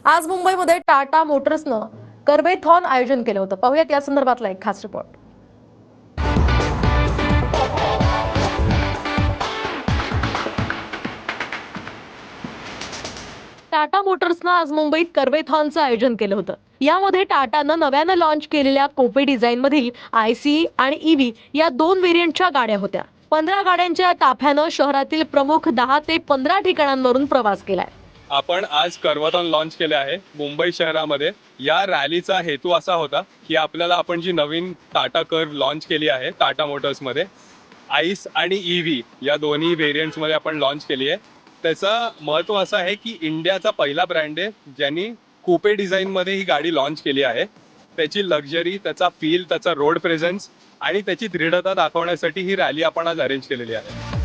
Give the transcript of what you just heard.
आज मुंबईमध्ये टाटा मोटर्सनं कर्वेथॉन आयोजन केलं होतं. पाहूयात या संदर्भातला एक खास रिपोर्ट. टाटा मोटर्सनं आज मुंबईत कर्वेथॉनचं आयोजन केलं होतं. यामध्ये टाटानं नव्यानं लॉन्च केलेल्या कोपे डिझाईनमधील आयसी आणि ईव्ही या दोन व्हेरियंटच्या गाड्या होत्या. 15 गाड्यांच्या ताफ्यानं शहरातील प्रमुख 10 ते 15 ठिकाणांवरून प्रवास केलाय. आपण आज कर्वथॉन लॉन्च केले आहे मुंबई शहरामध्ये. या रॅलीचा हेतू असा होता की आपण जी नवीन टाटा कर्व लॉन्च केली आहे टाटा मोटर्समध्ये, आईस आणि ईव्ही या दोन्ही व्हेरियंट्समध्ये आपण लॉन्च केली आहे. त्याचं महत्त्व असं आहे की इंडियाचा पहिला ब्रँड आहे ज्यांनी कुपे डिझाईनमध्ये ही गाडी लॉन्च केली आहे. त्याची लक्झरी, त्याचा फील, त्याचा रोड प्रेझेन्स आणि त्याची दृढता दाखवण्यासाठी ही रॅली आपण आज अरेंज केलेली आहे.